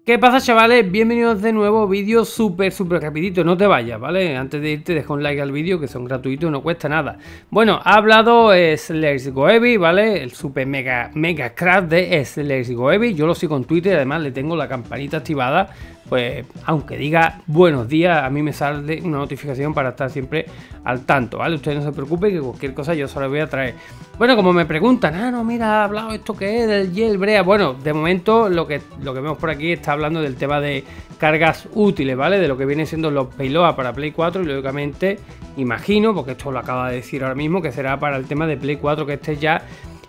¿Qué pasa, chavales? Bienvenidos de nuevo, vídeo súper rapidito, no te vayas, ¿vale? Antes de irte deja un like al vídeo, que son gratuitos y no cuesta nada. Bueno, ha hablado Slash Goebi, ¿vale? El super mega crack de Slash Goebi. Yo lo sigo en Twitter, además le tengo la campanita activada. Pues aunque diga buenos días, a mí me sale una notificación para estar siempre al tanto, ¿vale? Ustedes no se preocupen, que cualquier cosa yo se la voy a traer. Bueno, como me preguntan, no, mira, ha hablado esto que es del jailbreak. Bueno, de momento lo que vemos por aquí está hablando del tema de cargas útiles, ¿vale? De lo que vienen siendo los payloads para Play 4 y lógicamente imagino, porque esto lo acaba de decir ahora mismo, que será para el tema de Play 4 que esté ya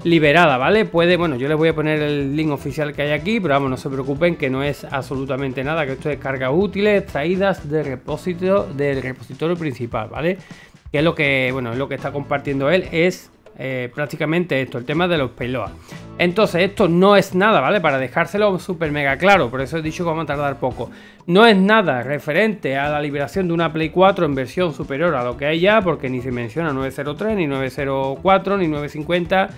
liberada, ¿vale? Bueno, yo les voy a poner el link oficial que hay aquí, pero vamos, no se preocupen que no es absolutamente nada, que esto es cargas útiles extraídas del repositorio principal, ¿vale? Que es lo que, bueno, es lo que está compartiendo él, es prácticamente esto, el tema de los payloads. Entonces esto no es nada, ¿vale? Para dejárselo súper mega claro, por eso he dicho que vamos a tardar poco. No es nada referente a la liberación de una Play 4 en versión superior a lo que hay ya, porque ni se menciona 903, ni 904, ni 950,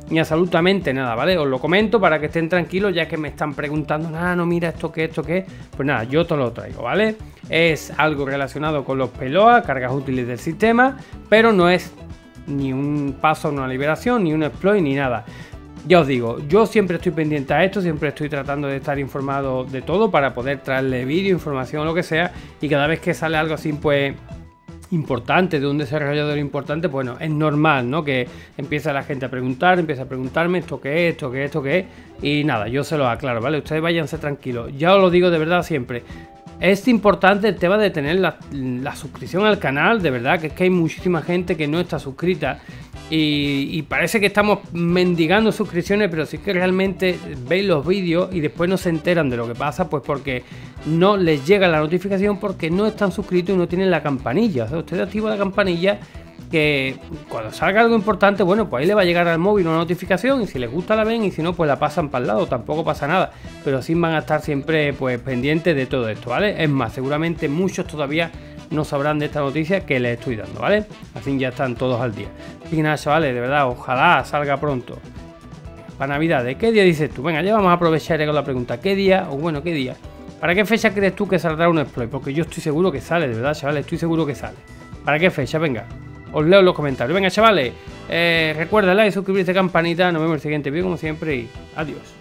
ni absolutamente nada, ¿vale? Os lo comento para que estén tranquilos, ya que me están preguntando, no, mira esto qué, pues nada, yo te lo traigo, ¿vale? Es algo relacionado con los payloads, cargas útiles del sistema, pero no es ni un paso a una liberación, ni un exploit, ni nada. Ya os digo, yo siempre estoy pendiente a esto, siempre estoy tratando de estar informado de todo para poder traerle vídeo, información o lo que sea, y cada vez que sale algo así, pues importante, de un desarrollador importante, bueno, es normal, ¿no? Que empieza la gente a preguntar, empieza a preguntarme esto qué es, esto qué es, y nada, yo se lo aclaro, ¿vale? Ustedes váyanse tranquilos, ya os lo digo de verdad siempre. Es importante el tema de tener la suscripción al canal, de verdad, que es que hay muchísima gente que no está suscrita y parece que estamos mendigando suscripciones, pero sí que realmente veis los vídeos y después no se enteran de lo que pasa, pues porque no les llega la notificación porque no están suscritos y no tienen la campanilla. O sea, usted activa la campanilla, que cuando salga algo importante, bueno, pues ahí le va a llegar al móvil una notificación y si les gusta la ven y si no, pues la pasan para el lado, tampoco pasa nada, pero sí van a estar siempre pues pendientes de todo esto, ¿vale? Es más, seguramente muchos todavía no sabrán de esta noticia que les estoy dando, ¿vale? Así ya están todos al día. Así que nada, chavales, de verdad, ojalá salga pronto. Para Navidades, ¿qué día dices tú? Venga, ya vamos a aprovechar con la pregunta, ¿qué día? O bueno, ¿qué día? ¿Para qué fecha crees tú que saldrá un exploit? Porque yo estoy seguro que sale, de verdad, chavales, estoy seguro que sale. ¿Para qué fecha? Venga. Os leo en los comentarios. Venga, chavales, recuerda like, suscribirse, campanita. Nos vemos en el siguiente vídeo como siempre y adiós.